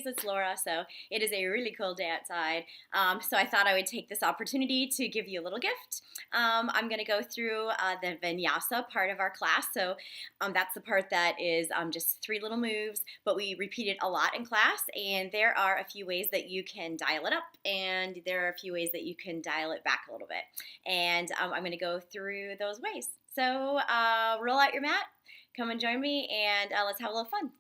It's Laura. So it is a really cool day outside. So I thought I would take this opportunity to give you a little gift. I'm going to go through the vinyassa part of our class. So that's the part that is just 3 little moves, but we repeat it a lot in class. And there are a few ways that you can dial it up, and there are a few ways that you can dial it back a little bit. And I'm going to go through those ways. So roll out your mat, come and join me, and let's have a little fun.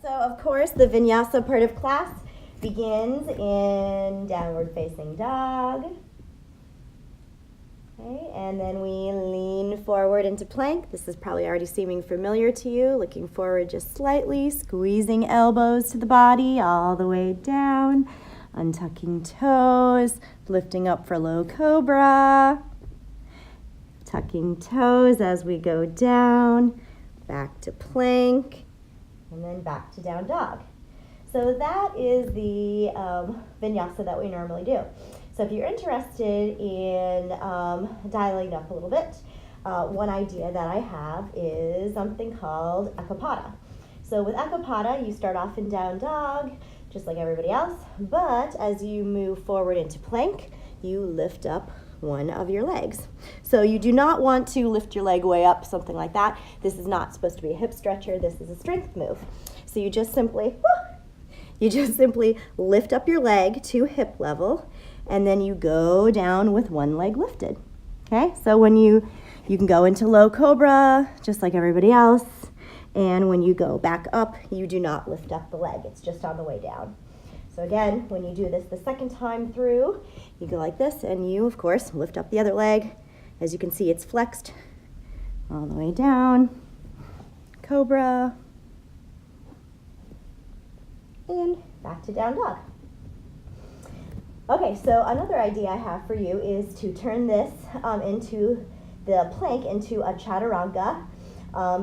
So, of course, the vinyassa part of class begins in downward facing dog. Okay, and then we lean forward into plank. This is probably already seeming familiar to you. Looking forward just slightly, squeezing elbows to the body all the way down, untucking toes, lifting up for low cobra, tucking toes as we go down, back to plank, and then back to down dog. So that is the vinyasa that we normally do. So if you're interested in dialing up a little bit, one idea that I have is something called accopada. So with accopada, you start off in down dog, just like everybody else, but as you move forward into plank, you lift up one of your legs. So you do not want to lift your leg way up, something like that. This is not supposed to be a hip stretcher. This is a strength move. So you just simply lift up your leg to hip level, and then you go down with one leg lifted. Okay? So when you can go into low cobra, just like everybody else, and when you go back up, you do not lift up the leg. It's just on the way down. So again, when you do this the second time through, you go like this, and you, of course, lift up the other leg. As you can see, it's flexed all the way down. Cobra. And back to down dog. Okay, so another idea I have for you is to turn this into the plank into a chaturanga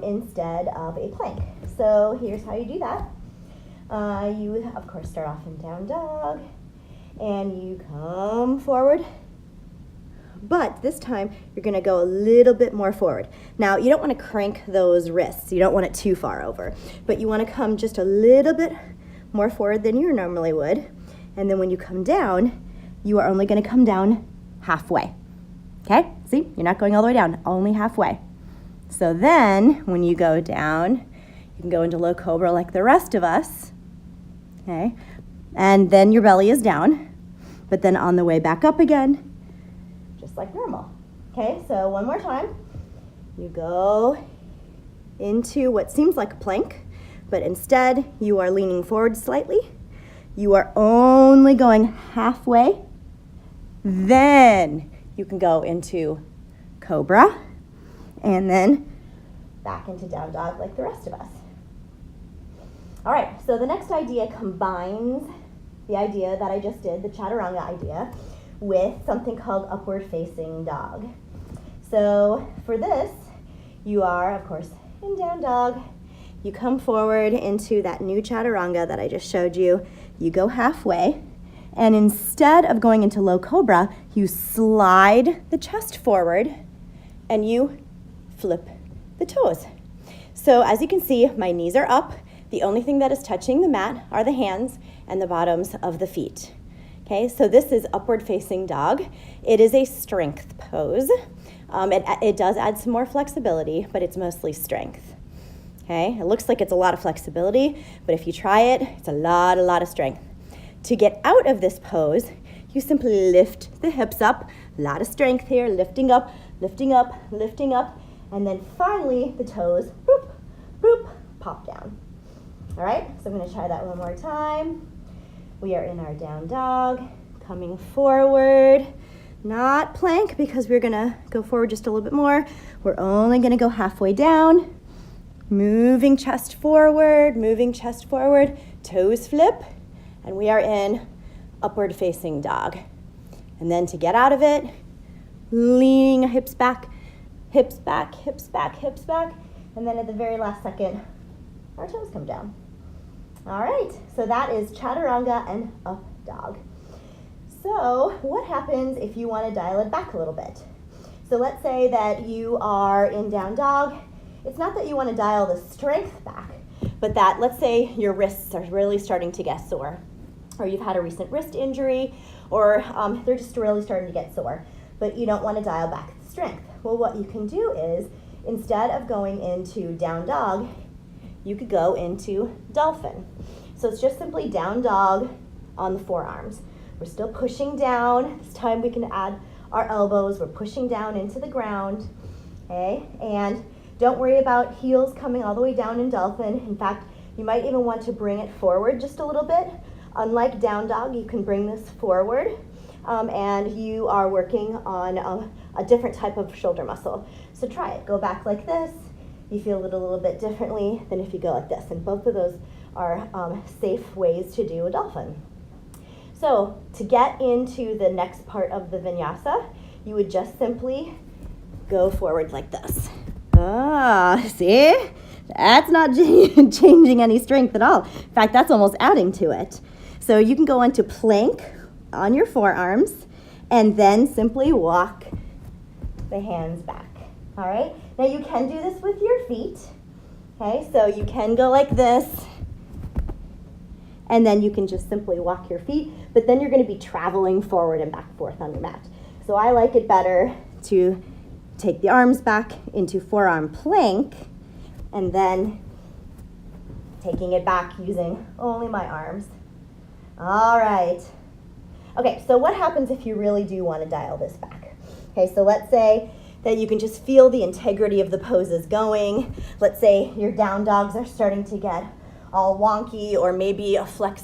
instead of a plank. So here's how you do that. You, of course, start off in down dog, and you come forward, but this time you're going to go a little bit more forward. Now, you don't want to crank those wrists. You don't want it too far over, but you want to come just a little bit more forward than you normally would, and then when you come down, you are only going to come down halfway. Okay? See? You're not going all the way down, only halfway. So then, when you go down, you can go into low cobra like the rest of us. Okay, and then your belly is down, but then on the way back up again, just like normal. Okay, so one more time. You go into what seems like a plank, but instead you are leaning forward slightly. You are only going halfway. Then you can go into cobra, and then back into down dog like the rest of us. All right, so the next idea combines the idea that I just did, the chaturanga idea, with something called upward facing dog. So for this, you are, of course, in down dog. You come forward into that new chaturanga that I just showed you. You go halfway, and instead of going into low cobra, you slide the chest forward, and you flip the toes. So as you can see, my knees are up. The only thing that is touching the mat are the hands and the bottoms of the feet. Okay, so this is upward facing dog. It is a strength pose. It does add some more flexibility, but it's mostly strength. Okay, it looks like it's a lot of flexibility, but if you try it, it's a lot of strength. To get out of this pose, you simply lift the hips up, a lot of strength here, lifting up, and then finally the toes, boop, boop, pop down. All right, so I'm going to try that one more time. We are in our down dog, coming forward, not plank because we're going to go forward just a little bit more. We're only going to go halfway down, moving chest forward, toes flip, and we are in upward facing dog. And then to get out of it, leaning hips back, and then at the very last second, our toes come down. All right, so that is chaturanga and up dog. So what happens if you want to dial it back a little bit? So let's say that you are in down dog. It's not that you want to dial the strength back, but that, let's say your wrists are really starting to get sore, or you've had a recent wrist injury, or they're just really starting to get sore, but you don't want to dial back the strength. Well, what you can do is, instead of going into down dog, you could go into dolphin. So it's just simply down dog on the forearms. We're still pushing down. This time we can add our elbows. We're pushing down into the ground, okay? And don't worry about heels coming all the way down in dolphin. In fact, you might even want to bring it forward just a little bit. Unlike down dog, you can bring this forward, and you are working on a different type of shoulder muscle. So try it. Go back like this. You feel it a little bit differently than if you go like this. And both of those are safe ways to do a dolphin. So to get into the next part of the vinyasa, you would just simply go forward like this. See? That's not changing any strength at all. In fact, that's almost adding to it. So you can go into plank on your forearms and then simply walk the hands back. All right? Now you can do this with your feet. Okay? So you can go like this, and then you can just simply walk your feet, but then you're going to be traveling forward and back and forth on your mat. So I like it better to take the arms back into forearm plank, and then taking it back using only my arms. All right. Okay, so what happens if you really do want to dial this back? Okay, so let's say that you can just feel the integrity of the poses going. Let's say your down dogs are starting to get all wonky, or maybe a flex,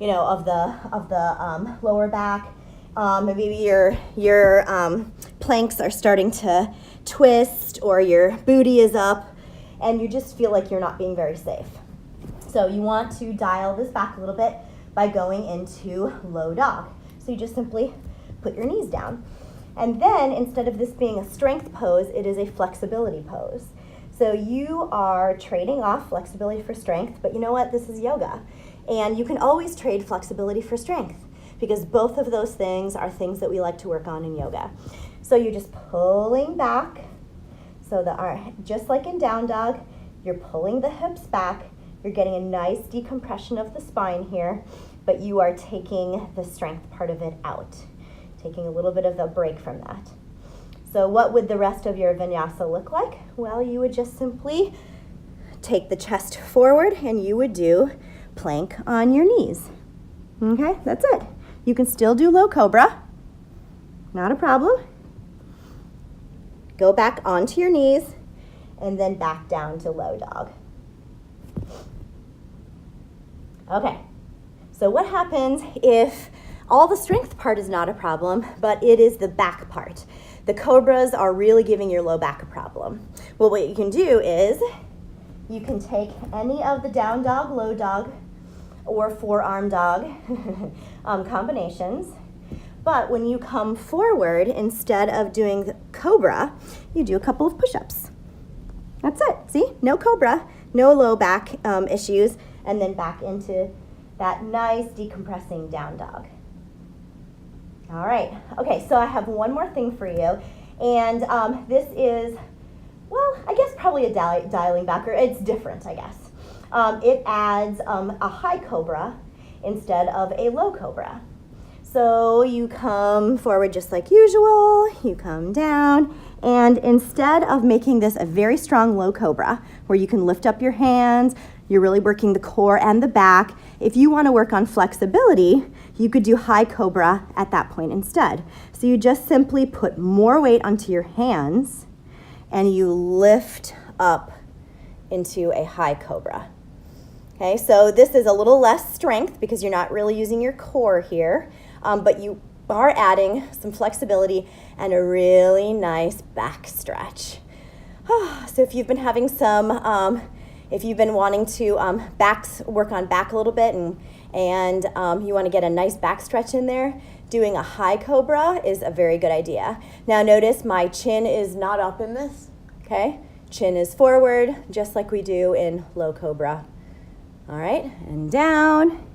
of the lower back. Maybe your planks are starting to twist, or your booty is up, and you just feel like you're not being very safe. So you want to dial this back a little bit by going into low dog. So you just simply put your knees down. And then instead of this being a strength pose, it is a flexibility pose. So you are trading off flexibility for strength, but you know what? This is yoga. And you can always trade flexibility for strength, because both of those things are things that we like to work on in yoga. So you're just pulling back. So just like in down dog, you're pulling the hips back. You're getting a nice decompression of the spine here, but you are taking the strength part of it out, taking a little bit of a break from that. So what would the rest of your vinyasa look like? Well, you would just simply take the chest forward, and you would do plank on your knees. Okay, that's it. You can still do low cobra, not a problem. Go back onto your knees, and then back down to low dog. Okay, so what happens if all the strength part is not a problem, but it is the back part? The cobras are really giving your low back a problem. Well, what you can do is you can take any of the down dog, low dog, or forearm dog combinations. But when you come forward, instead of doing the cobra, you do a couple of push-ups. That's it. See? No cobra, no low back issues, and then back into that nice decompressing down dog. All right. Okay, so I have one more thing for you, and this is, well, I guess probably a dialing back, or it's different, I guess. It adds a high cobra instead of a low cobra. So you come forward just like usual, you come down, and instead of making this a very strong low cobra, where you can lift up your hands, you're really working the core and the back, if you want to work on flexibility, you could do high cobra at that point instead. So you just simply put more weight onto your hands, and you lift up into a high cobra. Okay, so this is a little less strength because you're not really using your core here, but you are adding some flexibility and a really nice back stretch. So if you've been having if you've been wanting to work on back a little bit, and you want to get a nice back stretch in there, doing a high cobra is a very good idea. Now notice my chin is not up in this, okay? Chin is forward, just like we do in low cobra. All right, and down,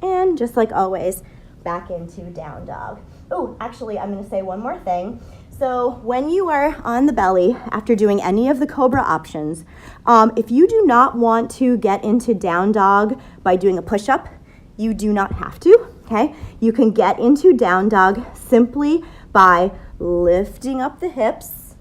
and just like always, back into down dog. Oh, actually, I'm going to say one more thing. So when you are on the belly after doing any of the cobra options, if you do not want to get into down dog by doing a push-up, you do not have to, okay? You can get into down dog simply by lifting up the hips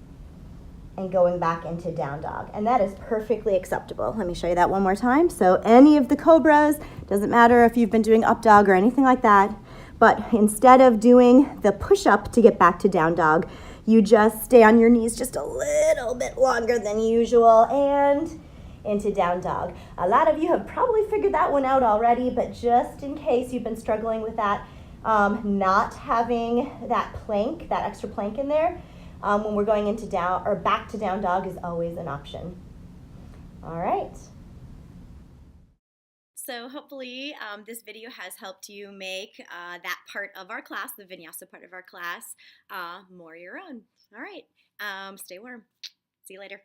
and going back into down dog. And that is perfectly acceptable. Let me show you that one more time. So any of the cobras, doesn't matter if you've been doing up dog or anything like that, but instead of doing the push-up to get back to down dog, you just stay on your knees just a little bit longer than usual and into down dog. A lot of you have probably figured that one out already, but just in case you've been struggling with that, not having that plank, that extra plank in there, when we're going into down or back to down dog is always an option. All right. So hopefully this video has helped you make that part of our class, the vinyasa part of our class, more your own. All right, stay warm. See you later.